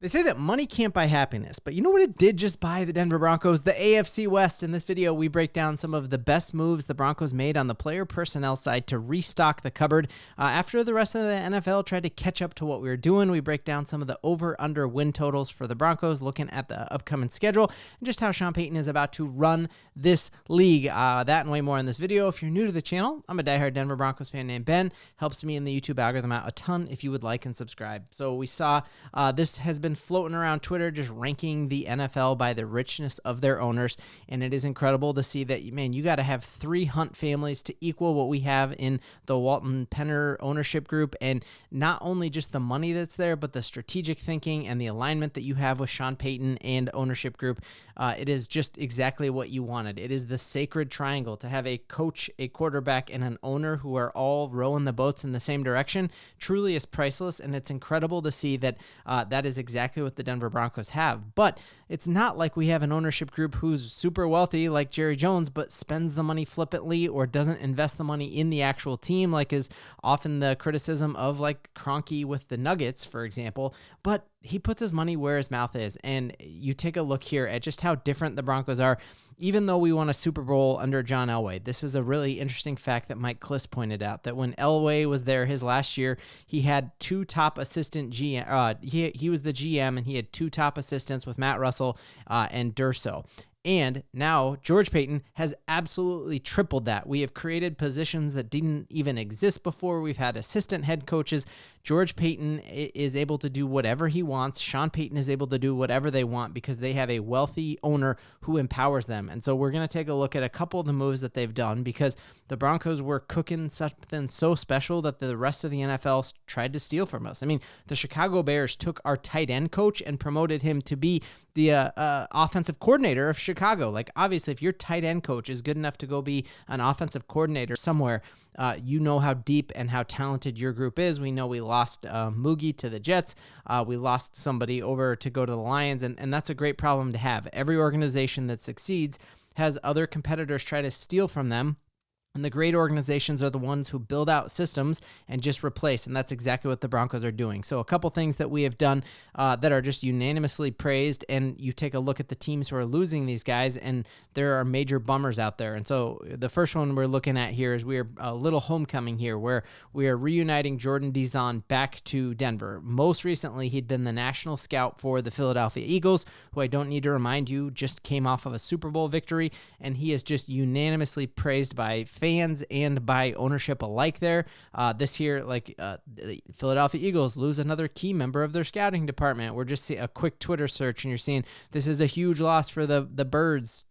They say that money can't buy happiness, but you know what it did just buy the Denver Broncos? The AFC West. In this video, we break down some of the best moves the Broncos made on the player personnel side to restock the cupboard. After the rest of the NFL tried to catch up to what we were doing, we break down some of the over-under win totals for the Broncos, looking at the upcoming schedule, and just how Sean Payton is about to run this league. That and way more in this video. If you're new to the channel, I'm a diehard Denver Broncos fan named Ben. Helps me in the YouTube algorithm out a ton if you would like and subscribe. So we saw this has been floating around Twitter, just ranking the NFL by the richness of their owners, and it is incredible to see that, man, you got to have 3 Hunt families to equal what we have in the Walton Penner ownership group, and not only just the money that's there, but the strategic thinking and the alignment that you have with Sean Payton and ownership group. It is just exactly what you wanted. It is the sacred triangle to have a coach, a quarterback, and an owner who are all rowing the boats in the same direction. Truly is priceless, and it's incredible to see that that is exactly what the Denver Broncos have. But it's not like we have an ownership group who's super wealthy like Jerry Jones, but spends the money flippantly or doesn't invest the money in the actual team, like is often the criticism of like Kroenke with the Nuggets, for example. But he puts his money where his mouth is. And you take a look here at just how different the Broncos are. Even though we won a Super Bowl under John Elway, this is a really interesting fact that Mike Klis pointed out, that when Elway was there his last year, he had 2 top assistant GM. He was the GM, and he had 2 top assistants with Matt Russell and Durso. And now George Paton has absolutely tripled that. We have created positions that didn't even exist before. We've had assistant head coaches. George Paton is able to do whatever he wants. Sean Payton is able to do whatever they want because they have a wealthy owner who empowers them. And so we're going to take a look at a couple of the moves that they've done, because the Broncos were cooking something so special that the rest of the NFL tried to steal from us. I mean, the Chicago Bears took our tight end coach and promoted him to be the offensive coordinator of Chicago. Like, obviously, if your tight end coach is good enough to go be an offensive coordinator somewhere, you know how deep and how talented your group is. We know we lost Moogie to the Jets. We lost somebody over to go to the Lions, and that's a great problem to have. Every organization that succeeds has other competitors try to steal from them. And the great organizations are the ones who build out systems and just replace, and that's exactly what the Broncos are doing. So a couple things that we have done that are just unanimously praised, and you take a look at the teams who are losing these guys, and there are major bummers out there. And so the first one we're looking at here is we're a little homecoming here, where we are reuniting Jordan Dizon back to Denver. Most recently, he'd been the national scout for the Philadelphia Eagles, who I don't need to remind you just came off of a Super Bowl victory, and he is just unanimously praised by fans and by ownership alike there. This year, the Philadelphia Eagles lose another key member of their scouting department. We're just seeing a quick Twitter search, and you're seeing this is a huge loss for the Birds.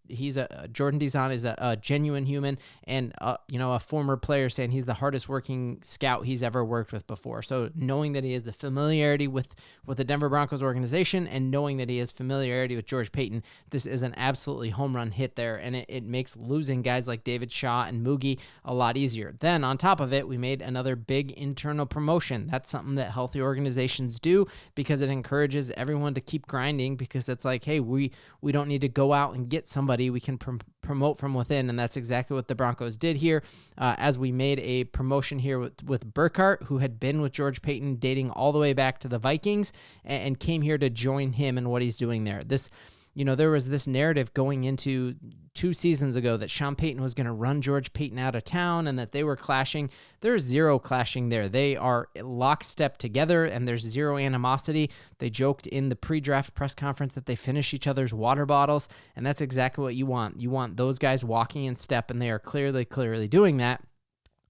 Jordan Dizon is a genuine human, and a former player saying he's the hardest working scout he's ever worked with before. So knowing that he has the familiarity with the Denver Broncos organization, and knowing that he has familiarity with George Paton, this is an absolutely home run hit there, and it makes losing guys like David Shaw and Moogie a lot easier. Then on top of it, we made another big internal promotion. That's something that healthy organizations do, because it encourages everyone to keep grinding, because it's like, hey, we don't need to go out and get somebody. We can promote from within, and that's exactly what the Broncos did here, as we made a promotion here with Burkhardt, who had been with George Paton dating all the way back to the Vikings, and came here to join him in what he's doing there. There was this narrative going into 2 seasons ago that Sean Payton was going to run George Paton out of town, and that they were clashing. There's zero clashing there. They are lockstep together, and there's zero animosity. They joked in the pre-draft press conference that they finish each other's water bottles, and that's exactly what you want. You want those guys walking in step, and they are clearly doing that.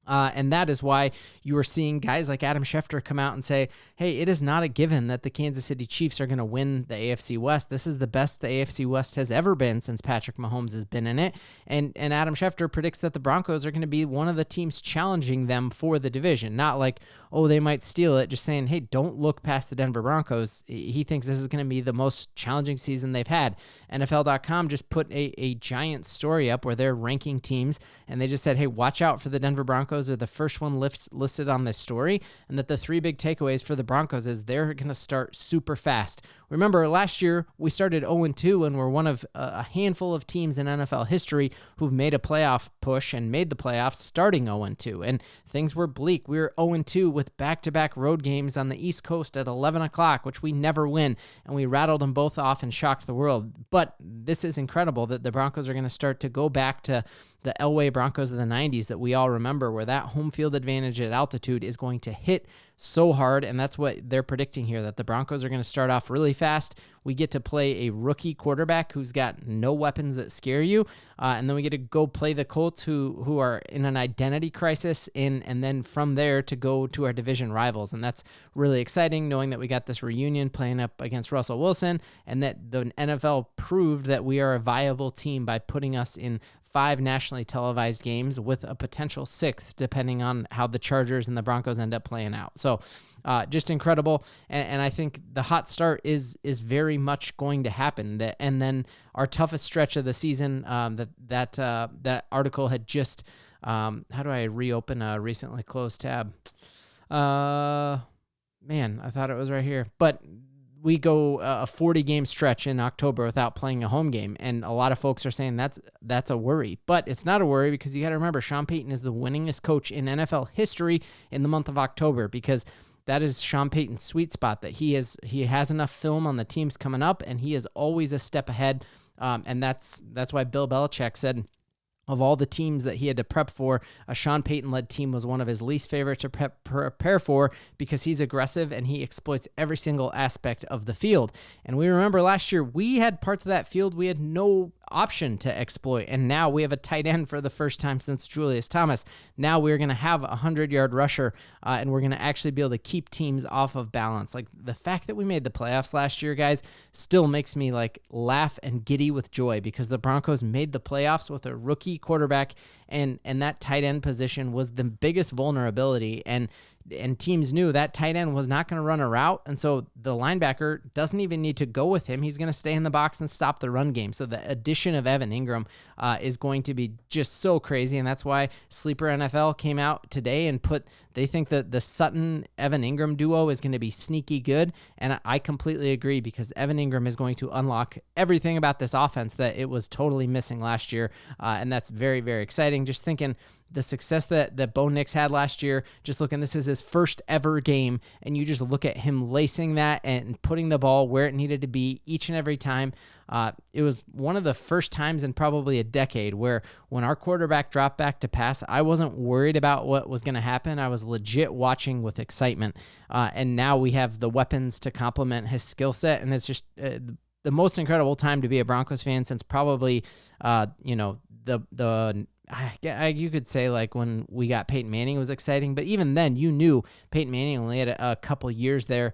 And that is why you are seeing guys like Adam Schefter come out and say, hey, it is not a given that the Kansas City Chiefs are going to win the AFC West. This is the best the AFC West has ever been since Patrick Mahomes has been in it. And Adam Schefter predicts that the Broncos are going to be one of the teams challenging them for the division. Not like, oh, they might steal it, just saying, hey, don't look past the Denver Broncos. He thinks this is going to be the most challenging season they've had. NFL.com just put a giant story up where they're ranking teams, and they just said, hey, watch out for the Denver Broncos. Are the first one listed on this story, and that the 3 big takeaways for the Broncos is they're going to start super fast. Remember, last year we started 0-2 and we're one of a handful of teams in NFL history who've made a playoff push and made the playoffs starting 0-2. And things were bleak. We were 0-2 with back-to-back road games on the East Coast at 11 o'clock, which we never win. And we rattled them both off and shocked the world. But this is incredible that the Broncos are going to start to go back to the Elway Broncos of the 90s that we all remember, where that home field advantage at altitude is going to hit so hard, and that's what they're predicting here, that the Broncos are going to start off really fast. We get to play a rookie quarterback who's got no weapons that scare you, and then we get to go play the Colts who are in an identity crisis, and then from there to go to our division rivals, and that's really exciting, knowing that we got this reunion playing up against Russell Wilson, and that the NFL proved that we are a viable team by putting us in 5 nationally televised games with a potential 6th, depending on how the Chargers and the Broncos end up playing out. So just incredible. And I think the hot start is very much going to happen. And then our toughest stretch of the season, that article had just, how do I reopen a recently closed tab? Man, I thought it was right here. But we go a 40-game stretch in October without playing a home game, and a lot of folks are saying that's a worry. But it's not a worry, because you got to remember, Sean Payton is the winningest coach in NFL history in the month of October, because that is Sean Payton's sweet spot, that he has enough film on the teams coming up, and he is always a step ahead. And that's why Bill Belichick said, of all the teams that he had to prep for, a Sean Payton-led team was one of his least favorite to prepare for, because he's aggressive and he exploits every single aspect of the field. And we remember last year, we had parts of that field we had no option to exploit, and now we have a tight end for the first time since Julius Thomas. Now we're going to have a 100-yard rusher, and we're going to actually be able to keep teams off of balance. Like, the fact that we made the playoffs last year, guys, still makes me laugh and giddy with joy, because the Broncos made the playoffs with a rookie quarterback, and that tight end position was the biggest vulnerability, and teams knew that tight end was not going to run a route, and so the linebacker doesn't even need to go with him. He's going to stay in the box and stop the run game. So the addition of Evan Ingram is going to be just so crazy, and that's why Sleeper NFL came out today and they think that the Sutton-Evan Ingram duo is going to be sneaky good, and I completely agree, because Evan Ingram is going to unlock everything about this offense that it was totally missing last year, and that's very, very exciting. Just thinking the success that Bo Nix had last year, just looking, this is his first ever game, and you just look at him lacing that and putting the ball where it needed to be each and every time. It was one of the first times in probably a decade where when our quarterback dropped back to pass, I wasn't worried about what was going to happen. I was legit watching with excitement. And now we have the weapons to complement his skill set, and it's just the most incredible time to be a Broncos fan since probably, you could say like when we got Peyton Manning, it was exciting, but even then you knew Peyton Manning only had a couple years there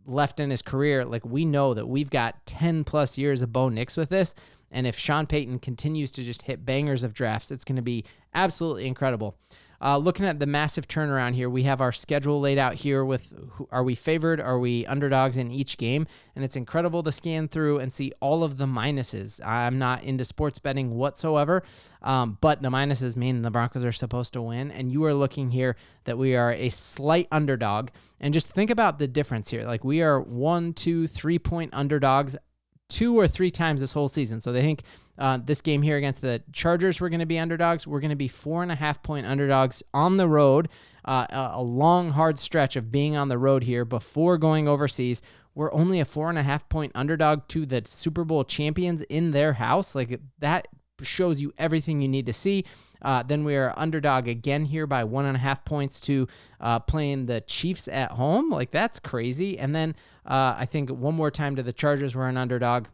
left in his career. Like, we know that we've got 10 plus years of Bo Nix with this, and if Sean Payton continues to just hit bangers of drafts, it's going to be absolutely incredible. Looking at the massive turnaround here, we have our schedule laid out here with are we favored, are we underdogs in each game, and it's incredible to scan through and see all of the minuses. I'm not into sports betting whatsoever, but the minuses mean the Broncos are supposed to win, and you are looking here that we are a slight underdog, and just think about the difference here. Like, we are 1, 2, 3 point underdogs 2 or 3 times this whole season. So they think this game here against the Chargers, we're going to be underdogs. We're going to be 4.5 point underdogs on the road. A long, hard stretch of being on the road here before going overseas. We're only a 4.5 point underdog to the Super Bowl champions in their house. Like, that shows you everything you need to see. Then we are underdog again here by 1.5 points to playing the Chiefs at home. Like, that's crazy. And then I think one more time to the Chargers, we're an underdog.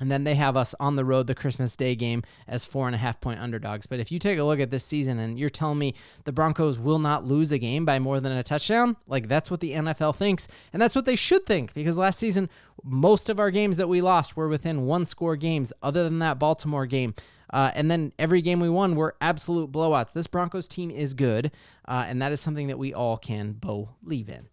And then they have us on the road the Christmas Day game as 4.5 point underdogs. But if you take a look at this season and you're telling me the Broncos will not lose a game by more than a touchdown, like, that's what the NFL thinks. And that's what they should think, because last season, most of our games that we lost were within 1-score games, other than that Baltimore game. And then every game we won were absolute blowouts. This Broncos team is good, and that is something that we all can believe in.